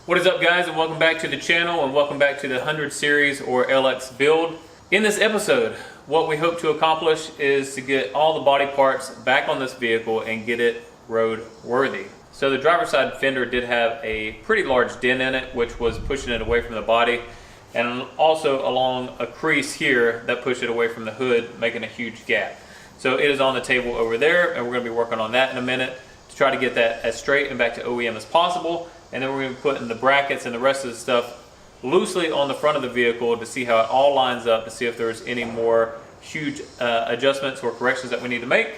What is up, guys, and welcome back to the channel, and welcome back to the 100 series or LX build. In this episode, what we hope to accomplish is to get all the body parts back on this vehicle and get it road worthy. So the driver's side fender did have a pretty large dent in it, which was pushing it away from the body, and also along a crease here that pushed it away from the hood, making a huge gap. So it is on the table over there, and we're going to be working on that in a minute to try to get that as straight and back to OEM as possible. And then we're going to be putting the brackets and the rest of the stuff loosely on the front of the vehicle to see how it all lines up, to see if there's any more huge adjustments or corrections that we need to make.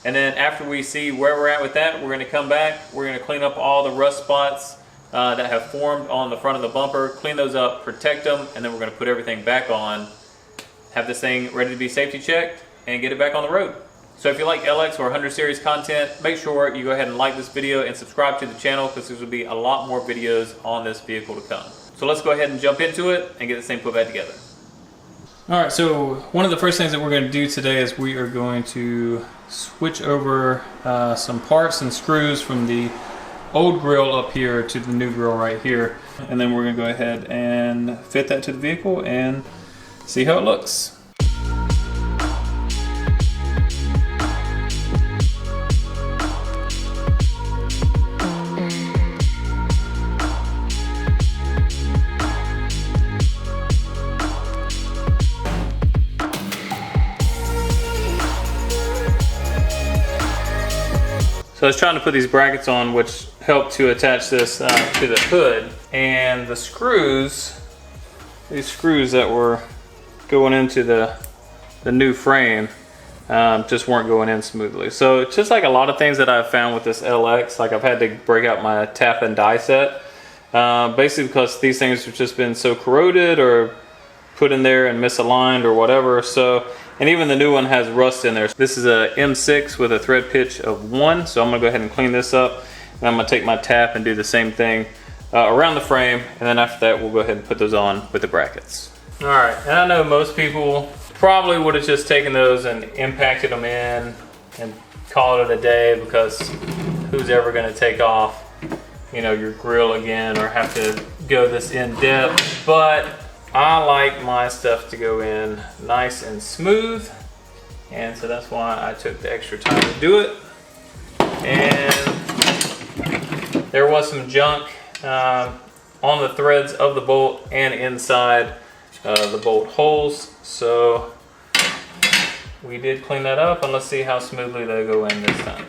And then after we see where we're at with that, we're going to come back, we're going to clean up all the rust spots that have formed on the front of the bumper, clean those up, protect them, and then we're going to put everything back on, have this thing ready to be safety checked, and get it back on the road. So if you like LX or 100 series content, make sure you go ahead and like this video and subscribe to the channel, because there will be a lot more videos on this vehicle to come. So let's go ahead and jump into it and get this thing put back together. Alright, so one of the first things that we're going to do today is we are going to switch over some parts and screws from the old grill up here to the new grill right here. And then we're going to go ahead and fit that to the vehicle and see how it looks. So I was trying to put these brackets on, which help to attach this to the hood, and the screws, these screws that were going into the new frame just weren't going in smoothly. So it's just like a lot of things that I've found with this LX, like I've had to break out my tap and die set, basically because these things have just been so corroded or put in there and misaligned or whatever. So, and even the new one has rust in there. This is a M6 with a thread pitch of 1, so I'm gonna go ahead and clean this up, and I'm gonna take my tap and do the same thing around the frame, and then after that we'll go ahead and put those on with the brackets. All right, and I know most people probably would have just taken those and impacted them in and called it a day, because who's ever gonna take off, you know, your grill again or have to go this in depth? But I like my stuff to go in nice and smooth, and so that's why I took the extra time to do it. And there was some junk on the threads of the bolt and inside the bolt holes, so we did clean that up, and let's see how smoothly they go in this time.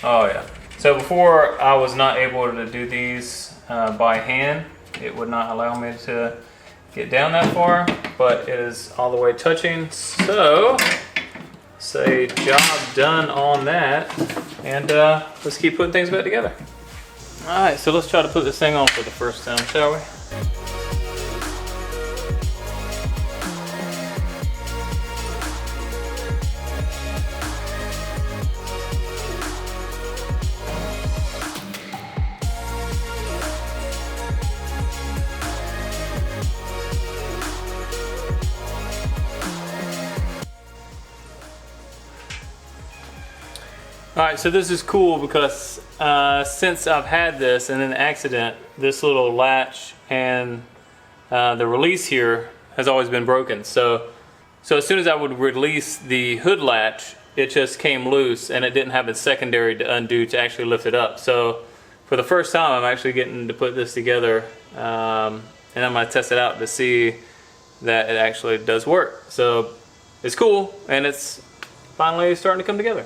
Oh yeah. So before, I was not able to do these by hand. It would not allow me to get down that far, but it is all the way touching. So say job done on that, and let's keep putting things back together. All right, so let's try to put this thing on for the first time, shall we? Alright, so this is cool because since I've had this and an accident, this little latch and the release here has always been broken. So as soon as I would release the hood latch, it just came loose, and it didn't have a secondary to undo to actually lift it up. So for the first time, I'm actually getting to put this together, and I'm going to test it out to see that it actually does work. So it's cool, and it's finally starting to come together.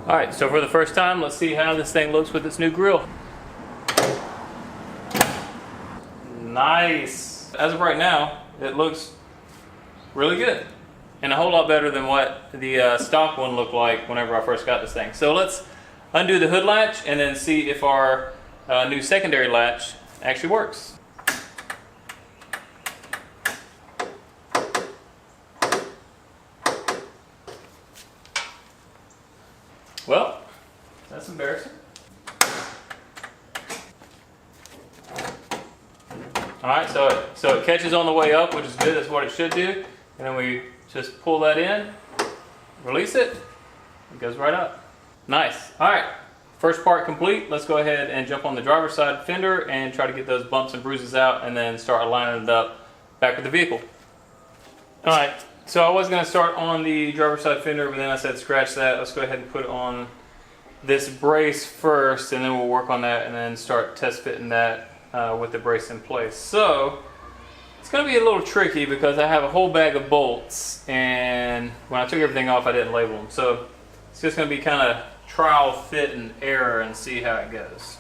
Alright, so for the first time, let's see how this thing looks with its new grill. Nice! As of right now, it looks really good, and a whole lot better than what the stock one looked like whenever I first got this thing. So let's undo the hood latch and then see if our new secondary latch actually works. Well, that's embarrassing. All right, so it catches on the way up, which is good. That's what it should do. And then we just pull that in, release it, it goes right up. Nice. All right, first part complete. Let's go ahead and jump on the driver's side fender and try to get those bumps and bruises out, and then start lining it up back with the vehicle. All right, so I was gonna start on the driver's side fender, but then I said scratch that. Let's go ahead and put on this brace first, and then we'll work on that and then start test fitting that with the brace in place. So it's going to be a little tricky because I have a whole bag of bolts, and when I took everything off I didn't label them. So it's just going to be kind of trial, fit, and error and see how it goes.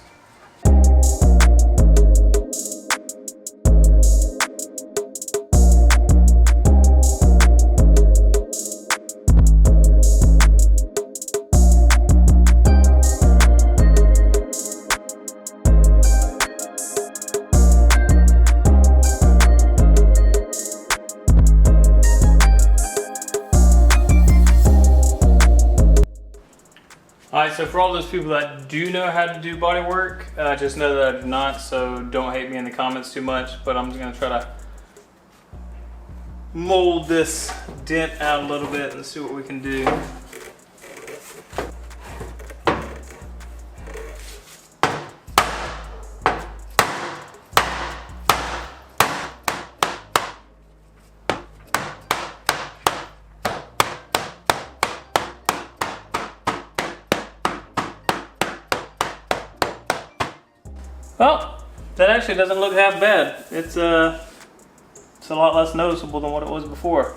Alright, so for all those people that do know how to do body work, just know that I do not, so don't hate me in the comments too much, but I'm just going to try to mold this dent out a little bit and see what we can do. Well, that actually doesn't look half bad. It's a lot less noticeable than what it was before.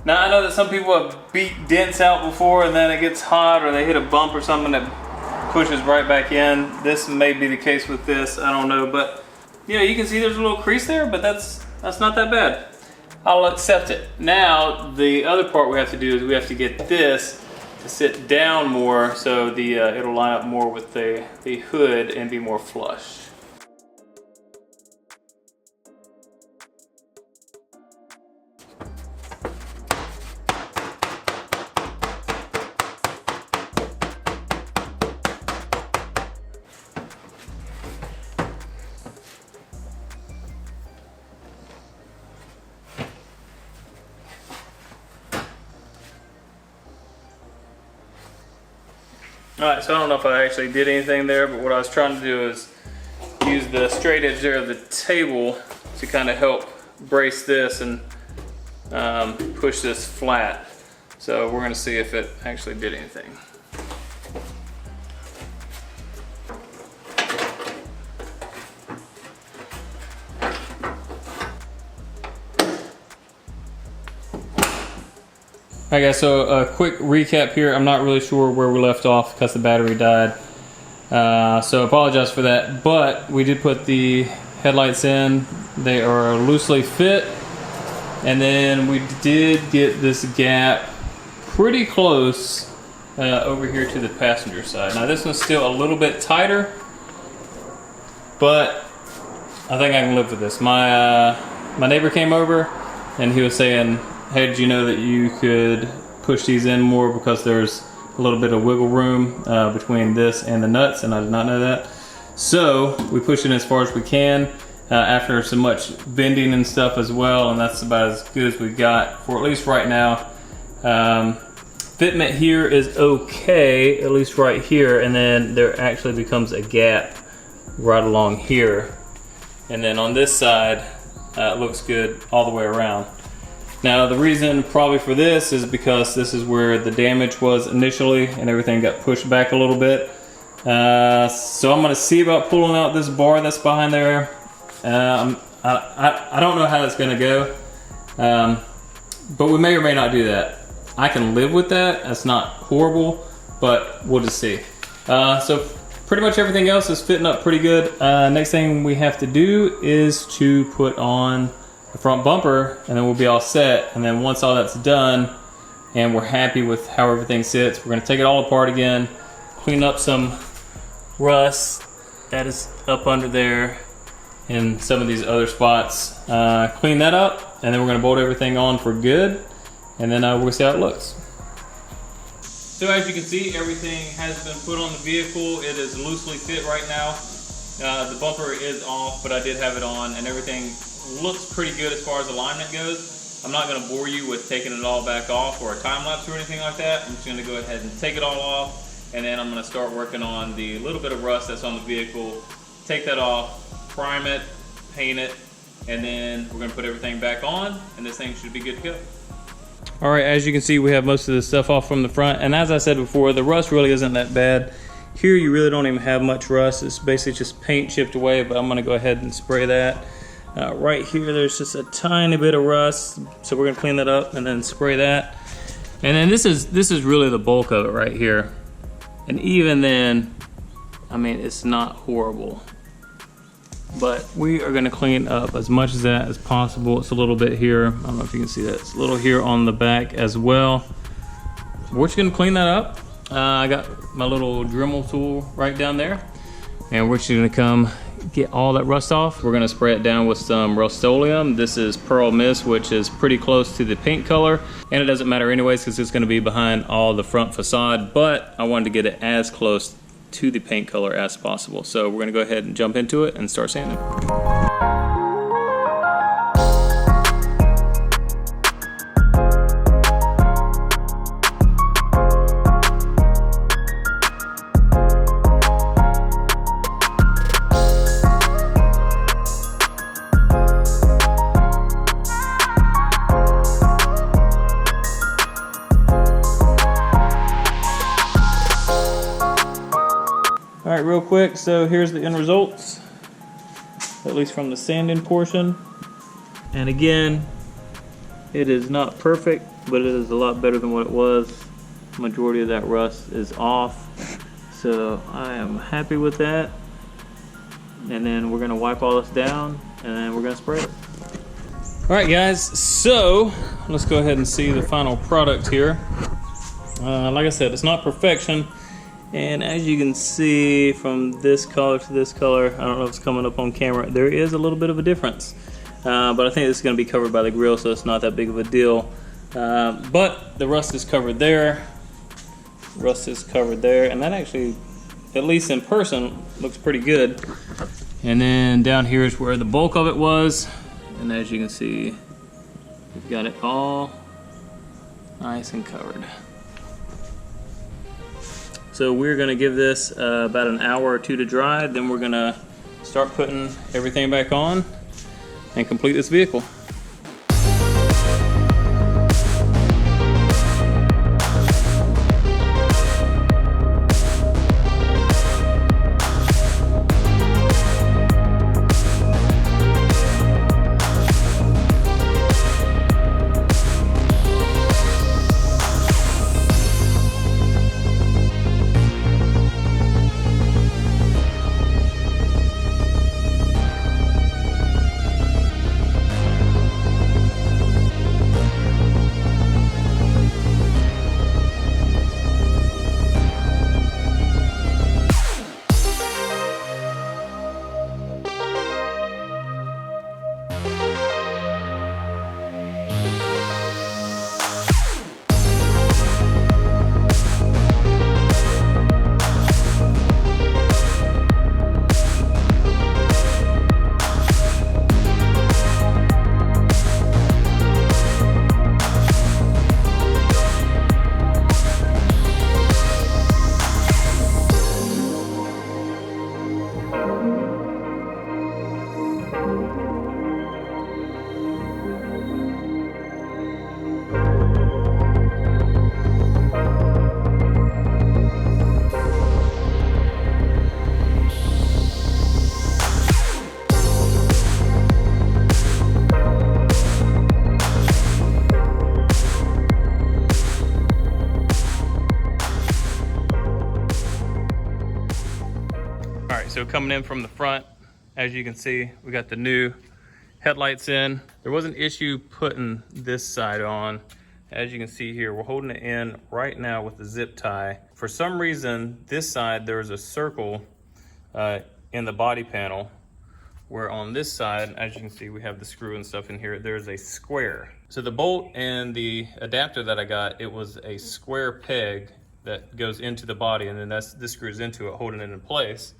Now I know that some people have beat dents out before and then it gets hot or they hit a bump or something that pushes right back in. This may be the case with this, I don't know, but you know, you can see there's a little crease there, but that's not that bad. I'll accept it. Now the other part we have to do is we have to get this to sit down more so the it'll line up more with the hood and be more flush. Alright, so I don't know if I actually did anything there, but what I was trying to do is use the straight edge there of the table to kind of help brace this and push this flat. So we're going to see if it actually did anything. Alright guys, so a quick recap here. I'm not really sure where we left off because the battery died. So apologize for that, but we did put the headlights in. They are loosely fit. And then we did get this gap pretty close over here to the passenger side. Now this one's still a little bit tighter, but I think I can live with this. My neighbor came over and he was saying, hey, did you know that you could push these in more because there's a little bit of wiggle room between this and the nuts, and I did not know that. So we push it as far as we can after so much bending and stuff as well, and that's about as good as we got for at least right now. Fitment here is okay, at least right here, and then there actually becomes a gap right along here. And then on this side, it looks good all the way around. Now the reason probably for this is because this is where the damage was initially and everything got pushed back a little bit. So I'm going to see about pulling out this bar that's behind there. I don't know how that's going to go, but we may or may not do that. I can live with that. That's not horrible, but we'll just see. So pretty much everything else is fitting up pretty good. Next thing we have to do is to put on the front bumper, and then we'll be all set. And then once all that's done and we're happy with how everything sits, we're going to take it all apart again, clean up some rust that is up under there in some of these other spots, clean that up, and then we're going to bolt everything on for good, and then we'll see how it looks. So as you can see, everything has been put on the vehicle. It is loosely fit right now. The bumper is off, but I did have it on, and everything looks pretty good as far as alignment goes. I'm not going to bore you with taking it all back off or a time lapse or anything like that. I'm just going to go ahead and take it all off, and then I'm going to start working on the little bit of rust that's on the vehicle. Take that off, prime it, paint it, and then we're going to put everything back on, and this thing should be good to go. All right, as you can see, we have most of the stuff off from the front, and as I said before, the rust really isn't that bad. Here you really don't even have much rust. It's basically just paint chipped away, but I'm gonna go ahead and spray that. Right here, there's just a tiny bit of rust, so we're gonna clean that up and then spray that. And then this is really the bulk of it right here. And even then, I mean, it's not horrible. But we are gonna clean up as much of that as possible. It's a little bit here. I don't know if you can see that. It's a little here on the back as well. We're just gonna clean that up. I got my little Dremel tool right down there, and we're just gonna come get all that rust off. We're gonna spray it down with some Rust-Oleum. This is Pearl Mist, which is pretty close to the paint color, and it doesn't matter anyways because it's gonna be behind all the front facade, but I wanted to get it as close to the paint color as possible. So we're gonna go ahead and jump into it and start sanding. All right, real quick, so here's the end results, at least from the sanding portion. And again, it is not perfect, but it is a lot better than what it was. Majority of that rust is off, so I am happy with that. And then we're gonna wipe all this down, and then we're gonna spray it. All right, guys, so let's go ahead and see the final product here. Like I said, it's not perfection. And as you can see from this color to this color, I don't know if it's coming up on camera, there is a little bit of a difference. But I think this is going to be covered by the grill, so it's not that big of a deal. But the rust is covered there. Rust is covered there. And that actually, at least in person, looks pretty good. And then down here is where the bulk of it was. And as you can see, we've got it all nice and covered. So we're gonna give this about an hour or two to dry, then we're gonna start putting everything back on and complete this vehicle. So coming in from the front, as you can see, we got the new headlights in. There was an issue putting this side on. As you can see here, we're holding it in right now with the zip tie. For some reason, this side, there's a circle in the body panel, where on this side, as you can see, we have the screw and stuff in here, there's a square. So the bolt and the adapter that I got, it was a square peg that goes into the body, and then this screws into it, holding it in place.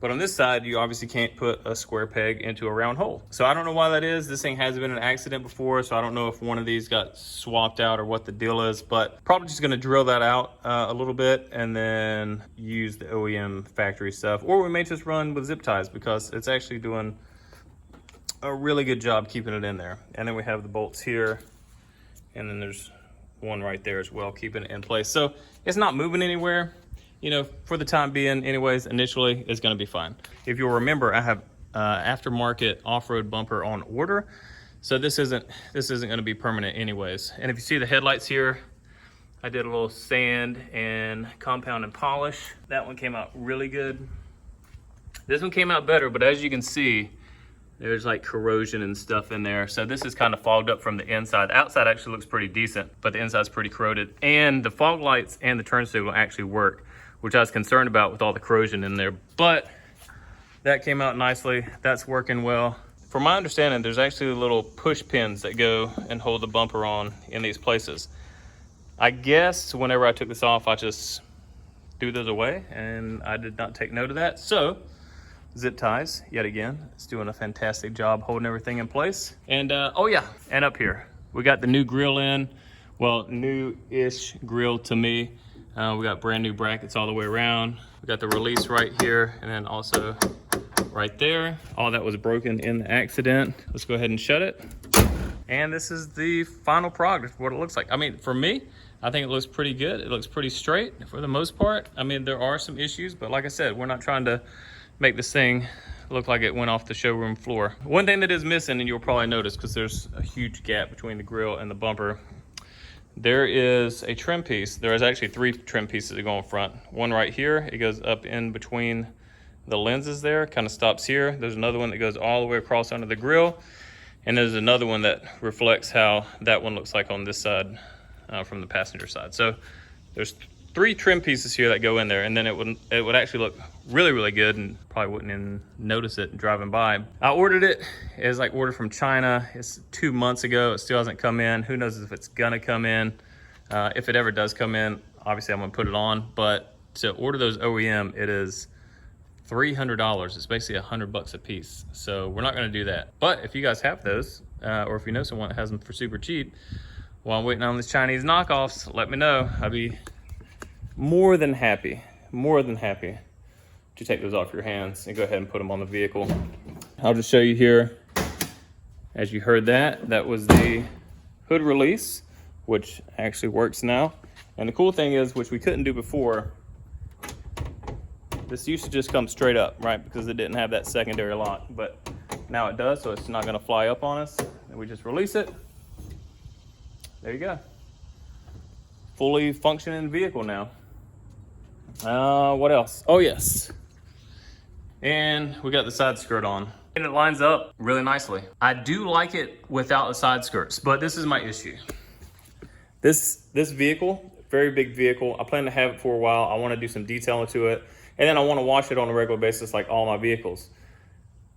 But on this side, you obviously can't put a square peg into a round hole. So I don't know why that is. This thing has been an accident before, so I don't know if one of these got swapped out or what the deal is, but probably just gonna drill that out a little bit and then use the OEM factory stuff. Or we may just run with zip ties because it's actually doing a really good job keeping it in there. And then we have the bolts here, and then there's one right there as well, keeping it in place. So it's not moving anywhere. You know, for the time being, anyways, initially, it's gonna be fine. If you'll remember, I have aftermarket off-road bumper on order. So this isn't gonna be permanent anyways. And if you see the headlights here, I did a little sand and compound and polish. That one came out really good. This one came out better, but as you can see, there's like corrosion and stuff in there. So this is kind of fogged up from the inside. The outside actually looks pretty decent, but the inside's pretty corroded. And the fog lights and the turn signal actually work, which I was concerned about with all the corrosion in there. But that came out nicely. That's working well. From my understanding, there's actually little push pins that go and hold the bumper on in these places. I guess whenever I took this off, I just threw those away and I did not take note of that. So zip ties, yet again, it's doing a fantastic job holding everything in place. And oh yeah, and up here, we got the new grill in. Well, new-ish grill to me. We got brand new brackets all the way around. We got the release right here, and then also right there. All that was broken in the accident. Let's go ahead and shut it. And this is the final product, what it looks like. I mean, for me, I think it looks pretty good. It looks pretty straight for the most part. I mean, there are some issues, but like I said, we're not trying to make this thing look like it went off the showroom floor. One thing that is missing, and you'll probably notice because there's a huge gap between the grill and the bumper, there is a trim piece. There is actually 3 trim pieces that go in front. One right here, it goes up in between the lenses there, kind of stops here. There's another one that goes all the way across under the grill. And there's another one that reflects how that one looks like on this side from the passenger side. So there's 3 trim pieces here that go in there, and then it would actually look really, really good and probably wouldn't even notice it driving by. I ordered it. It's like ordered from China. It's 2 months ago. It still hasn't come in. Who knows if it's gonna come in. If it ever does come in, obviously I'm gonna put it on, but to order those OEM, it is $300. It's basically $100 a piece. So we're not gonna do that. But if you guys have those, or if you know someone that has them for super cheap, while I'm waiting on these Chinese knockoffs, let me know. I'd be more than happy to take those off your hands and go ahead and put them on the vehicle. I'll just show you here. As you heard that was the hood release, which actually works now. And the cool thing is, which we couldn't do before, this used to just come straight up, right? Because it didn't have that secondary lock, but now it does, so it's not gonna fly up on us. And we just release it. There you go. Fully functioning vehicle now. What else? Oh yes. And we got the side skirt on. And it lines up really nicely. I do like it without the side skirts, but this is my issue. This vehicle, very big vehicle. I plan to have it for a while. I want to do some detailing to it. And then I want to wash it on a regular basis like all my vehicles.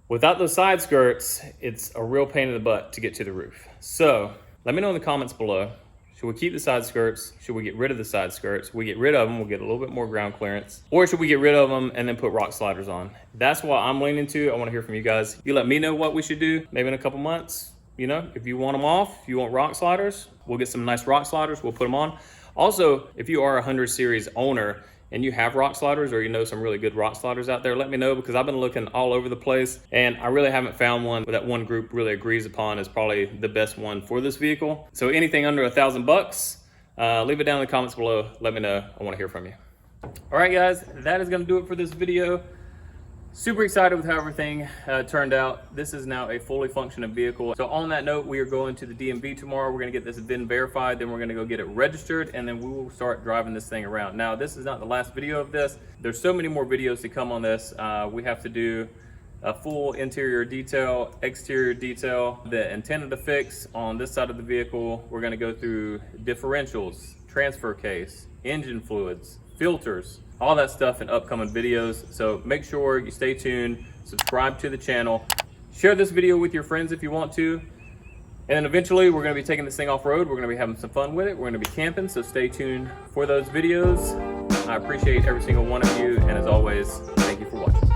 Without those side skirts, it's a real pain in the butt to get to the roof. So let me know in the comments below. Should we keep the side skirts? Should we get rid of the side skirts? We get rid of them, we'll get a little bit more ground clearance. Or should we get rid of them and then put rock sliders on? That's what I'm leaning to. I want to hear from you guys. You let me know what we should do, maybe in a couple months. You know, if you want them off, if you want rock sliders, we'll get some nice rock sliders, we'll put them on. Also, if you are a 100 series owner and you have rock sliders, or you know some really good rock sliders out there, let me know, because I've been looking all over the place and I really haven't found one that one group really agrees upon is probably the best one for this vehicle. So anything under $1,000, leave it down in the comments below. Let me know. I want to hear from you. All right, guys, that is going to do it for this video. Super excited with how everything turned out. This is now a fully functioning vehicle. So on that note, we are going to the DMV tomorrow. We're gonna get this VIN verified, then we're gonna go get it registered, and then we will start driving this thing around. Now, this is not the last video of this. There's so many more videos to come on this. We have to do a full interior detail, exterior detail, the antenna to fix on this side of the vehicle. We're gonna go through differentials, transfer case, engine fluids, filters, all that stuff in upcoming videos. So make sure you stay tuned, subscribe to the channel, share this video with your friends if you want to. And then eventually we're gonna be taking this thing off road. We're gonna be having some fun with it. We're gonna be camping, so stay tuned for those videos. I appreciate every single one of you. And as always, thank you for watching.